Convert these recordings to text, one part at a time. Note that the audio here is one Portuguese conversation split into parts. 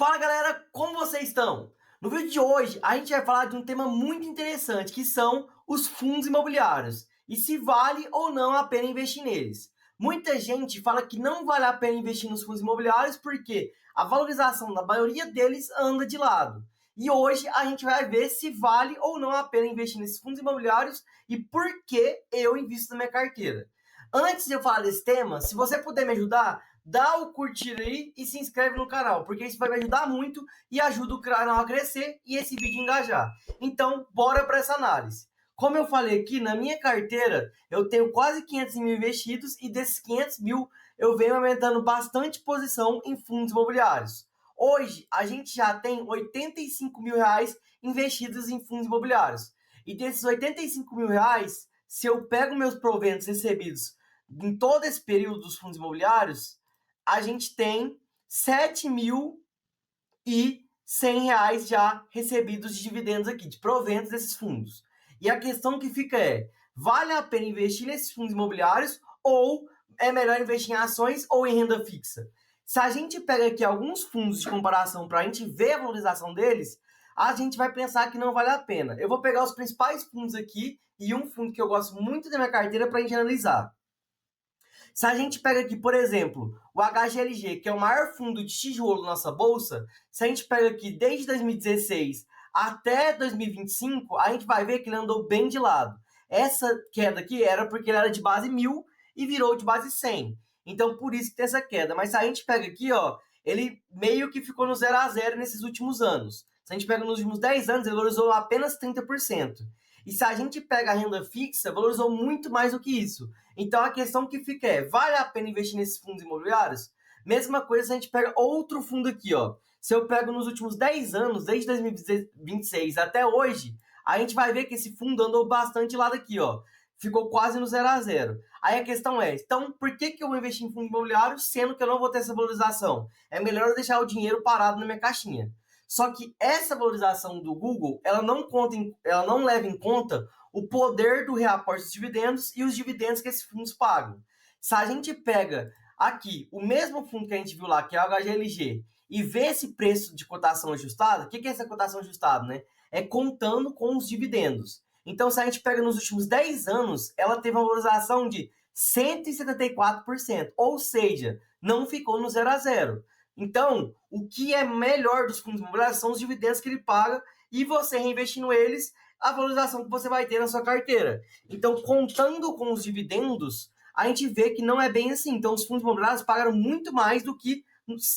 Fala galera, como vocês estão? No vídeo de hoje a gente vai falar de um tema muito interessante, que são os fundos imobiliários e se vale ou não a pena investir neles. Muita gente fala que não vale a pena investir nos fundos imobiliários porque a valorização da maioria deles anda de lado. E hoje a gente vai ver se vale ou não a pena investir nesses fundos imobiliários e por que eu invisto na minha carteira. Antes de eu falar desse tema, se você puder me ajudar, dá o curtir aí e se inscreve no canal, porque isso vai me ajudar muito e ajuda o canal a crescer e esse vídeo engajar. Então, bora para essa análise. Como eu falei aqui, na minha carteira, eu tenho quase 500 mil investidos e desses 500 mil eu venho aumentando bastante posição em fundos imobiliários. Hoje, a gente já tem 85 mil reais investidos em fundos imobiliários. E desses 85 mil reais, se eu pego meus proventos recebidos em todo esse período dos fundos imobiliários, a gente tem 7.100 reais já recebidos de dividendos aqui, de proventos desses fundos. E a questão que fica é, vale a pena investir nesses fundos imobiliários ou é melhor investir em ações ou em renda fixa? Se a gente pega aqui alguns fundos de comparação para a gente ver a valorização deles, a gente vai pensar que não vale a pena. Eu vou pegar os principais fundos aqui e um fundo que eu gosto muito da minha carteira para a gente analisar. Se a gente pega aqui, por exemplo, o HGLG, que é o maior fundo de tijolo da nossa bolsa, se a gente pega aqui desde 2016 até 2025, a gente vai ver que ele andou bem de lado. Essa queda aqui era porque ele era de base 1.000 e virou de base 100. Então, por isso que tem essa queda. Mas se a gente pega aqui, ó, ele meio que ficou no 0 a 0 nesses últimos anos. Se a gente pega nos últimos 10 anos, ele valorizou apenas 30%. E se a gente pega a renda fixa, valorizou muito mais do que isso. Então a questão que fica é, vale a pena investir nesses fundos imobiliários? Mesma coisa se a gente pega outro fundo aqui, ó. Se eu pego nos últimos 10 anos, desde 2026 até hoje, a gente vai ver que esse fundo andou bastante lá daqui, ó. Ficou quase no 0 a 0. Aí a questão é, então por que eu vou investir em fundo imobiliário sendo que eu não vou ter essa valorização? É melhor eu deixar o dinheiro parado na minha caixinha. Só que essa valorização do Google, ela não leva em conta o poder do reaporte dos dividendos e os dividendos que esses fundos pagam. Se a gente pega aqui o mesmo fundo que a gente viu lá, que é o HGLG, e vê esse preço de cotação ajustada, o que é essa cotação ajustada, né? É contando com os dividendos. Então, se a gente pega nos últimos 10 anos, ela teve uma valorização de 174%, ou seja, não ficou no 0 a 0. Então, o que é melhor dos fundos imobiliários são os dividendos que ele paga e você reinvestindo eles, a valorização que você vai ter na sua carteira. Então, contando com os dividendos, a gente vê que não é bem assim. Então, os fundos imobiliários pagaram muito mais do que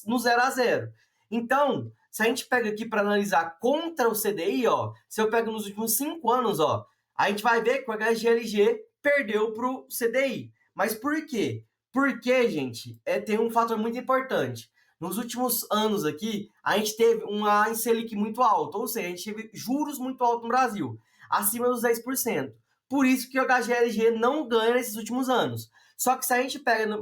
no 0 a 0. Então, se a gente pega aqui para analisar contra o CDI, ó, se eu pego nos últimos 5 anos, ó, a gente vai ver que o HGLG perdeu para o CDI. Mas por quê? Porque, gente, tem um fator muito importante. Nos últimos anos aqui, a gente teve uma Selic muito alta, ou seja, a gente teve juros muito altos no Brasil, acima dos 10%. Por isso que o HGLG não ganha nesses últimos anos. Só que se a gente pega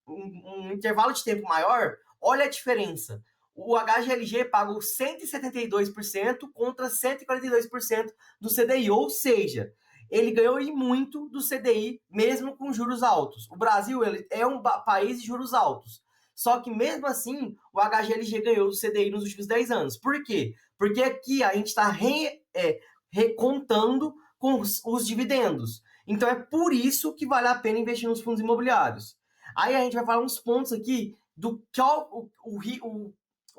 um intervalo de tempo maior, olha a diferença. O HGLG pagou 172% contra 142% do CDI, ou seja, ele ganhou muito do CDI mesmo com juros altos. O Brasil ele é um país de juros altos. Só que mesmo assim, o HGLG ganhou do CDI nos últimos 10 anos. Por quê? Porque aqui a gente está recontando com os dividendos. Então é por isso que vale a pena investir nos fundos imobiliários. Aí a gente vai falar uns pontos aqui do que o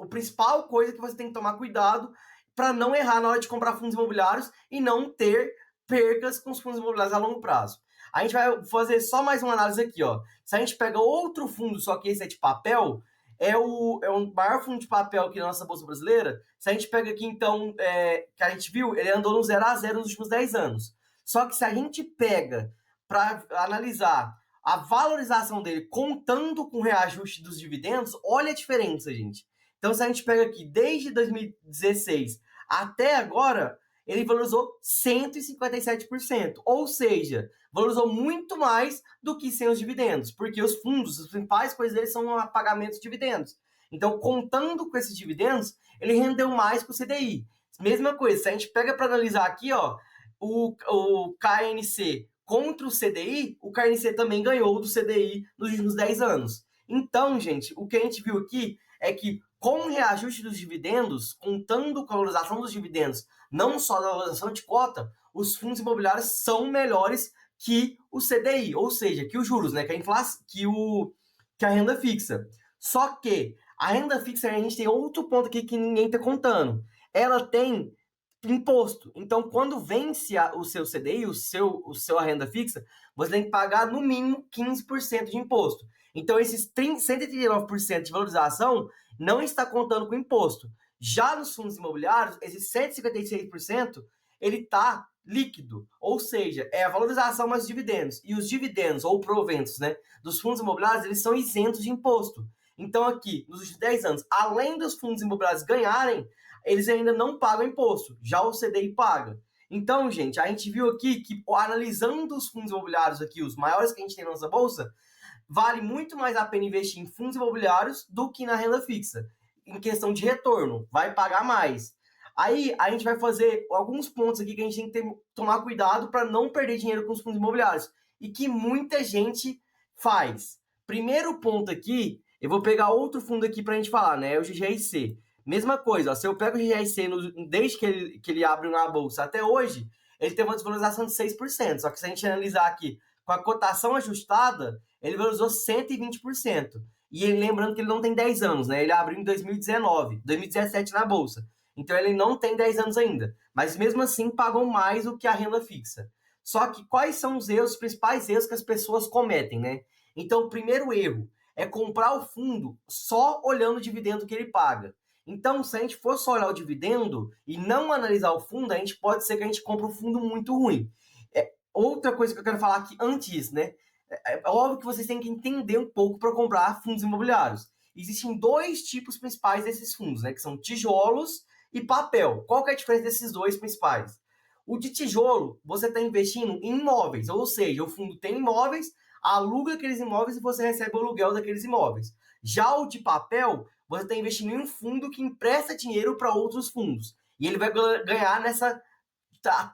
principal coisa que você tem que tomar cuidado para não errar na hora de comprar fundos imobiliários e não ter percas com os fundos imobiliários a longo prazo. A gente vai fazer só mais uma análise aqui, ó. Se a gente pega outro fundo, só que esse é de papel, é o maior fundo de papel aqui da nossa Bolsa Brasileira. Se a gente pega aqui, então, que a gente viu, ele andou no 0 a 0 nos últimos 10 anos. Só que se a gente pega para analisar a valorização dele contando com o reajuste dos dividendos, olha a diferença, gente. Então, se a gente pega aqui desde 2016 até agora, ele valorizou 157%, ou seja, valorizou muito mais do que sem os dividendos, porque os fundos, as principais coisas deles são o pagamento de dividendos. Então, contando com esses dividendos, ele rendeu mais que o CDI. Mesma coisa, se a gente pega para analisar aqui, ó, o KNC contra o CDI, o KNC também ganhou do CDI nos últimos 10 anos. Então, gente, o que a gente viu aqui é que com o reajuste dos dividendos, contando com a valorização dos dividendos, não só da valorização de cota, os fundos imobiliários são melhores que o CDI, ou seja, que os juros, né, que a inflação, que a renda fixa. Só que a renda fixa, a gente tem outro ponto aqui que ninguém está contando. Ela tem imposto. Então, quando vence o seu CDI, a renda fixa, você tem que pagar no mínimo 15% de imposto. Então, esses 139% de valorização não está contando com imposto. Já nos fundos imobiliários, esses 156%, ele está líquido, ou seja, é a valorização mais os dividendos. E os dividendos ou proventos, né, dos fundos imobiliários, eles são isentos de imposto. Então, aqui, nos últimos 10 anos, além dos fundos imobiliários ganharem, eles ainda não pagam imposto, já o CDI paga. Então, gente, a gente viu aqui que, analisando os fundos imobiliários aqui, os maiores que a gente tem na nossa bolsa, vale muito mais a pena investir em fundos imobiliários do que na renda fixa. Em questão de retorno, vai pagar mais. Aí, a gente vai fazer alguns pontos aqui que a gente tem que tomar cuidado para não perder dinheiro com os fundos imobiliários. E que muita gente faz. Primeiro ponto aqui, eu vou pegar outro fundo aqui para a gente falar, né? É o GGRC. Mesma coisa, ó, se eu pego o GGRC desde que ele abre na bolsa até hoje, ele tem uma desvalorização de 6%. Só que se a gente analisar aqui com a cotação ajustada, ele valorizou 120%. E ele, lembrando que ele não tem 10 anos, né? Ele abriu em 2017 na bolsa. Então ele não tem 10 anos ainda. Mas mesmo assim pagam mais do que a renda fixa. Só que quais são os principais erros que as pessoas cometem, né? Então o primeiro erro é comprar o fundo só olhando o dividendo que ele paga. Então, se a gente for só olhar o dividendo e não analisar o fundo, pode ser que a gente compre um fundo muito ruim. Outra coisa que eu quero falar aqui antes, né? É óbvio que vocês têm que entender um pouco para comprar fundos imobiliários. Existem dois tipos principais desses fundos, né? Que são tijolos e papel. Qual que é a diferença desses dois principais? O de tijolo, você está investindo em imóveis, ou seja, o fundo tem imóveis, aluga aqueles imóveis e você recebe o aluguel daqueles imóveis. Já o de papel, você está investindo em um fundo que empresta dinheiro para outros fundos. E ele vai ganhar nessa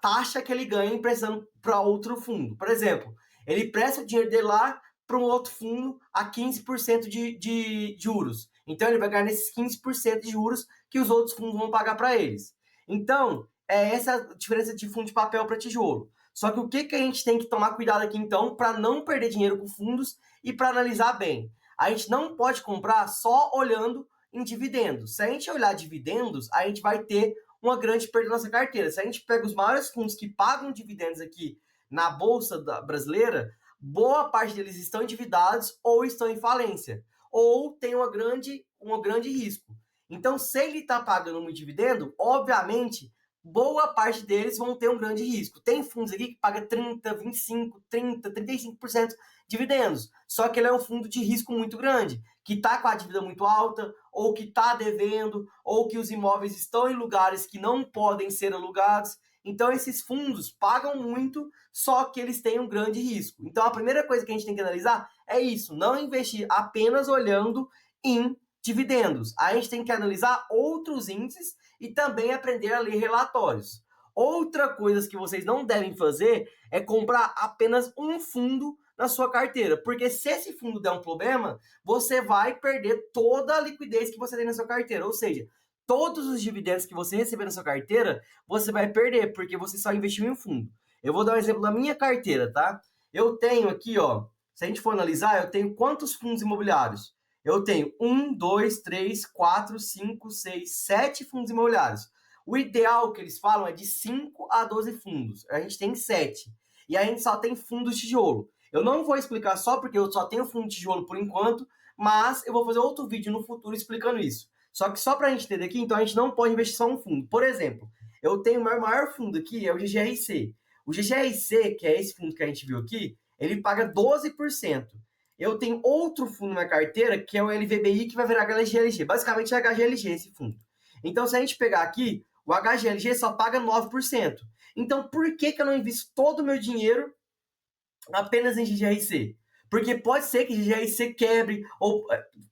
taxa que ele ganha emprestando para outro fundo. Por exemplo, ele presta o dinheiro dele lá para um outro fundo a 15% de juros. Então, ele vai ganhar nesses 15% de juros que os outros fundos vão pagar para eles. Então, é essa a diferença de fundo de papel para tijolo. Só que o que a gente tem que tomar cuidado aqui, então, para não perder dinheiro com fundos e para analisar bem? A gente não pode comprar só olhando em dividendos. Se a gente olhar dividendos, a gente vai ter uma grande perda na nossa carteira. Se a gente pega os maiores fundos que pagam dividendos aqui na Bolsa brasileira, boa parte deles estão endividados ou estão em falência, ou tem um grande risco. Então, se ele está pagando um dividendo, obviamente, boa parte deles vão ter um grande risco. Tem fundos aqui que pagam 30, 25, 30, 35% de dividendos. Só que ele é um fundo de risco muito grande, que está com a dívida muito alta, ou que está devendo, ou que os imóveis estão em lugares que não podem ser alugados. Então, esses fundos pagam muito, só que eles têm um grande risco. Então, a primeira coisa que a gente tem que analisar é isso, não investir apenas olhando em dividendos. A gente tem que analisar outros índices e também aprender a ler relatórios. Outra coisa que vocês não devem fazer é comprar apenas um fundo na sua carteira, porque se esse fundo der um problema, você vai perder toda a liquidez que você tem na sua carteira, ou seja, todos os dividendos que você receber na sua carteira, você vai perder, porque você só investiu em um fundo. Eu vou dar um exemplo da minha carteira, tá? Eu tenho aqui, ó, se a gente for analisar, eu tenho quantos fundos imobiliários? Eu tenho 1, 2, 3, 4, 5, 6, 7 fundos imobiliários. O ideal que eles falam é de 5 a 12 fundos. A gente tem 7. E a gente só tem fundo tijolo. Eu não vou explicar só porque eu só tenho fundo tijolo por enquanto, mas eu vou fazer outro vídeo no futuro explicando isso. Só que só para a gente entender aqui, então a gente não pode investir só um fundo. Por exemplo, eu tenho o meu maior fundo aqui, é o GGRC. O GGRC, que é esse fundo que a gente viu aqui, ele paga 12%. Eu tenho outro fundo na carteira, que é o LVBI, que vai virar HGLG. Basicamente é HGLG esse fundo. Então, se a gente pegar aqui, o HGLG só paga 9%. Então, por que eu não invisto todo o meu dinheiro apenas em GGRC? Porque pode ser que GGRC quebre, ou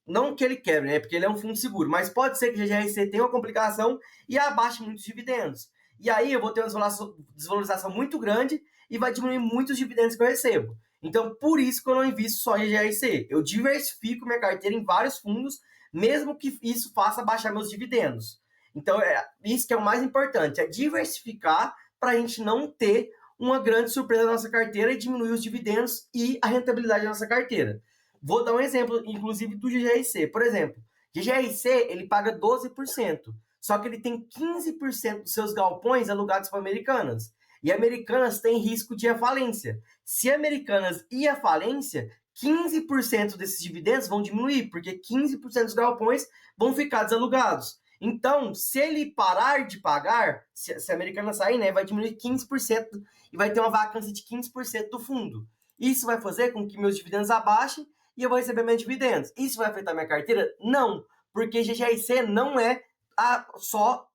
não que ele quebre, né? Porque ele é um fundo seguro, mas pode ser que GGRC tenha uma complicação e abaixe muitos dividendos. E aí eu vou ter uma desvalorização muito grande e vai diminuir muito os dividendos que eu recebo. Então, por isso que eu não invisto só em GGRC. Eu diversifico minha carteira em vários fundos, mesmo que isso faça baixar meus dividendos. Então, isso que é o mais importante, é diversificar para a gente não ter uma grande surpresa na nossa carteira e diminuir os dividendos e a rentabilidade da nossa carteira. Vou dar um exemplo, inclusive, do GGRC. Por exemplo, GGRC, ele paga 12%, só que ele tem 15% dos seus galpões alugados para Americanas. E Americanas tem risco de ir à falência. Se Americanas ir à falência, 15% desses dividendos vão diminuir, porque 15% dos galpões vão ficar desalugados. Então, se ele parar de pagar, se a Americanas sair, né, vai diminuir 15% e vai ter uma vacância de 15% do fundo. Isso vai fazer com que meus dividendos abaixem e eu vou receber meus dividendos. Isso vai afetar minha carteira? Não, porque GGRC não é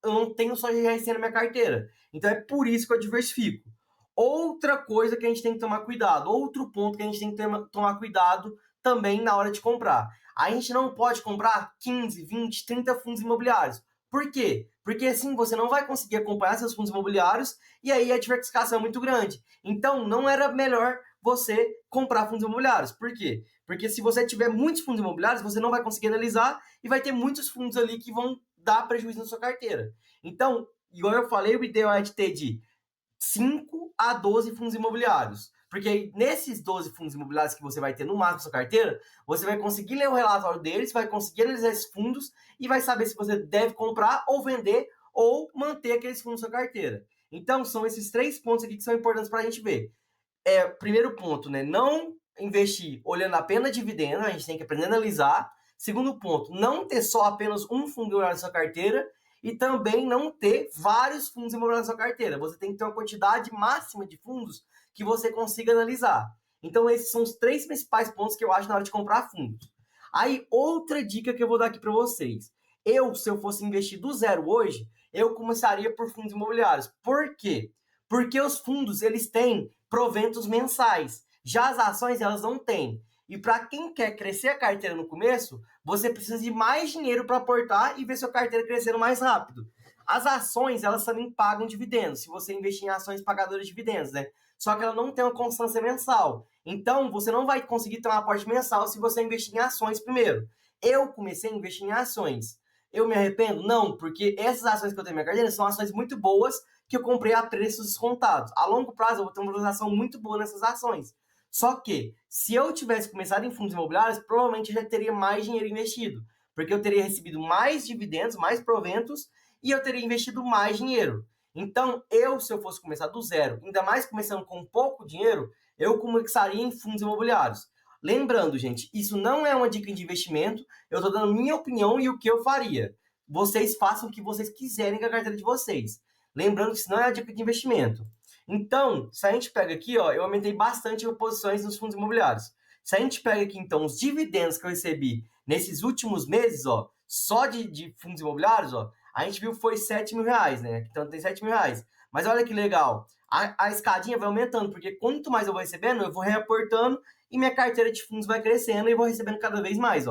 eu não tenho só GGRC na minha carteira. Então é por isso que eu diversifico. Outra coisa que a gente tem que tomar cuidado, outro ponto que a gente tem que tomar cuidado também na hora de comprar. A gente não pode comprar 15, 20, 30 fundos imobiliários. Por quê? Porque assim você não vai conseguir acompanhar seus fundos imobiliários e aí a diversificação é muito grande. Então não era melhor você comprar fundos imobiliários. Por quê? Porque se você tiver muitos fundos imobiliários, você não vai conseguir analisar e vai ter muitos fundos ali que vão dar prejuízo na sua carteira. Então, igual eu falei, o ideal é de ter de 5 a 12 fundos imobiliários. Porque nesses 12 fundos imobiliários que você vai ter no máximo na sua carteira, você vai conseguir ler o relatório deles, vai conseguir analisar esses fundos e vai saber se você deve comprar ou vender ou manter aqueles fundos na sua carteira. Então, são esses 3 pontos aqui que são importantes para a gente ver. Primeiro ponto, né? Não investir olhando apenas dividendo, a gente tem que aprender a analisar. Segundo ponto, não ter só apenas um fundo imobiliário na sua carteira e também não ter vários fundos imobiliários na sua carteira. Você tem que ter uma quantidade máxima de fundos que você consiga analisar. Então, esses são os 3 principais pontos que eu acho na hora de comprar fundos. Aí, outra dica que eu vou dar aqui para vocês. Se eu fosse investir do zero hoje, eu começaria por fundos imobiliários. Por quê? Porque os fundos, eles têm proventos mensais. Já as ações, elas não têm. E para quem quer crescer a carteira no começo, você precisa de mais dinheiro para aportar e ver sua carteira crescendo mais rápido. As ações, elas também pagam dividendos, se você investir em ações pagadoras de dividendos, né? Só que ela não tem uma constância mensal. Então, você não vai conseguir ter um aporte mensal se você investir em ações primeiro. Eu comecei a investir em ações. Eu me arrependo? Não, porque essas ações que eu tenho na minha carteira são ações muito boas que eu comprei a preços descontados. A longo prazo, eu vou ter uma valorização muito boa nessas ações. Só que, se eu tivesse começado em fundos imobiliários, provavelmente eu já teria mais dinheiro investido. Porque eu teria recebido mais dividendos, mais proventos, e eu teria investido mais dinheiro. Então, se eu fosse começar do zero, ainda mais começando com pouco dinheiro, eu começaria em fundos imobiliários. Lembrando, gente, isso não é uma dica de investimento, eu estou dando minha opinião e o que eu faria. Vocês façam o que vocês quiserem com a carteira de vocês. Lembrando que isso não é uma dica de investimento. Então, se a gente pega aqui, eu aumentei bastante as posições nos fundos imobiliários. Se a gente pega aqui, então, os dividendos que eu recebi nesses últimos meses, só de fundos imobiliários, a gente viu que foi R$7.000, né? Então tem R$7.000. Mas olha que legal, a escadinha vai aumentando, porque quanto mais eu vou recebendo, eu vou reaportando e minha carteira de fundos vai crescendo e vou recebendo cada vez mais,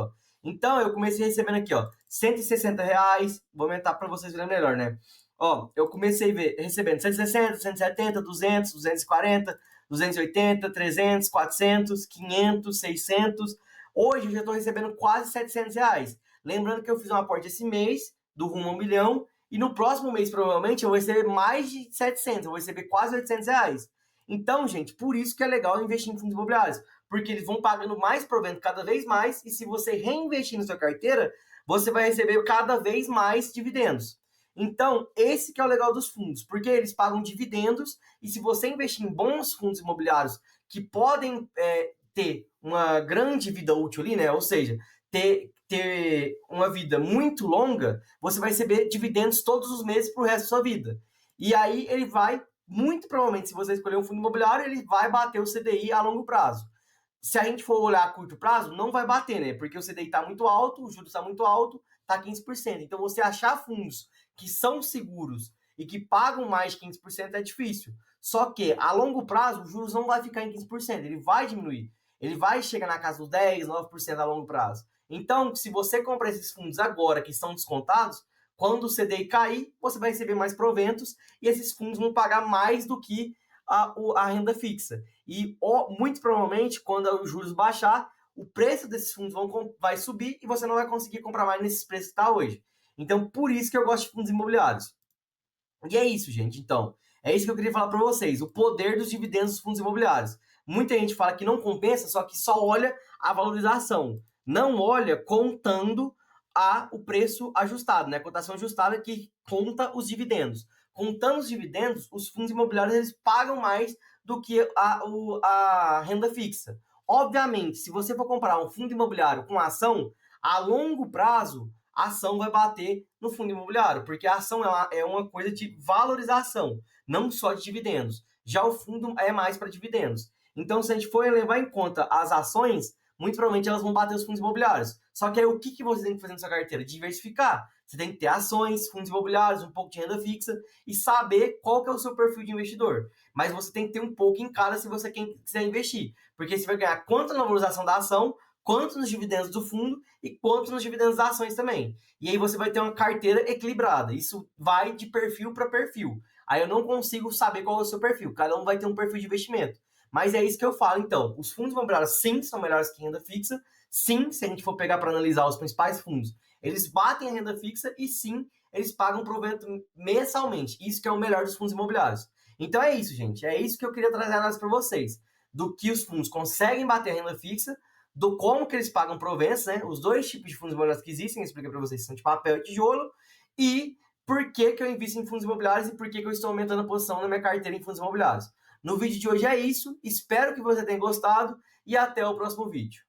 Então, eu comecei recebendo aqui, R$160, vou aumentar para vocês verem melhor, né? Eu comecei recebendo 160, 170, 200, 240, 280, 300, 400, 500, 600. Hoje eu já estou recebendo quase R$700. Lembrando que eu fiz um aporte esse mês do rumo a 1 milhão e no próximo mês provavelmente eu vou receber mais de 700, eu vou receber quase R$800. Então, gente, por isso que é legal investir em fundos imobiliários, porque eles vão pagando mais provento cada vez mais e se você reinvestir na sua carteira, você vai receber cada vez mais dividendos. Então, esse que é o legal dos fundos, porque eles pagam dividendos e se você investir em bons fundos imobiliários que podem ter uma grande vida útil ali, né? Ou seja, ter uma vida muito longa, você vai receber dividendos todos os meses para o resto da sua vida. E aí ele vai, muito provavelmente, se você escolher um fundo imobiliário, ele vai bater o CDI a longo prazo. Se a gente for olhar a curto prazo, não vai bater, né? Porque o CDI está muito alto, o juros está muito alto, está 15%. Então, você achar fundos que são seguros e que pagam mais de 15% é difícil. Só que, a longo prazo, os juros não vai ficar em 15%, ele vai diminuir. Ele vai chegar na casa dos 10%, 9% a longo prazo. Então, se você comprar esses fundos agora que estão descontados, quando o CDI cair, você vai receber mais proventos e esses fundos vão pagar mais do que a renda fixa. E muito provavelmente, quando os juros baixar, o preço desses fundos vai subir e você não vai conseguir comprar mais nesses preços que está hoje. Então, por isso que eu gosto de fundos imobiliários. E é isso, gente. Então, é isso que eu queria falar para vocês. O poder dos dividendos dos fundos imobiliários. Muita gente fala que não compensa, só que só olha a valorização. Não olha contando o preço ajustado, né? A cotação ajustada que conta os dividendos. Contando os dividendos, os fundos imobiliários eles pagam mais do que a renda fixa. Obviamente, se você for comprar um fundo imobiliário com ação, a longo prazo, a ação vai bater no fundo imobiliário, porque a ação é uma coisa de valorização, não só de dividendos. Já o fundo é mais para dividendos. Então, se a gente for levar em conta as ações, muito provavelmente elas vão bater os fundos imobiliários. Só que aí o que você tem que fazer na sua carteira? Diversificar. Você tem que ter ações, fundos imobiliários, um pouco de renda fixa e saber qual que é o seu perfil de investidor. Mas você tem que ter um pouco em cada se você quiser investir. Porque você vai ganhar quanto na valorização da ação, quanto nos dividendos do fundo e quanto nos dividendos das ações também. E aí você vai ter uma carteira equilibrada. Isso vai de perfil para perfil. Aí eu não consigo saber qual é o seu perfil. Cada um vai ter um perfil de investimento. Mas é isso que eu falo, então. Os fundos imobiliários, sim, são melhores que renda fixa. Sim, se a gente for pegar para analisar os principais fundos, eles batem a renda fixa e sim, eles pagam provento mensalmente. Isso que é o melhor dos fundos imobiliários. Então é isso, gente. É isso que eu queria trazer análise para vocês. Do que os fundos conseguem bater a renda fixa, do como que eles pagam proventos, né? Os dois tipos de fundos imobiliários que existem, eu expliquei para vocês, são de papel e tijolo, e por que eu invisto em fundos imobiliários e por que eu estou aumentando a posição na minha carteira em fundos imobiliários. No vídeo de hoje é isso, espero que você tenha gostado e até o próximo vídeo.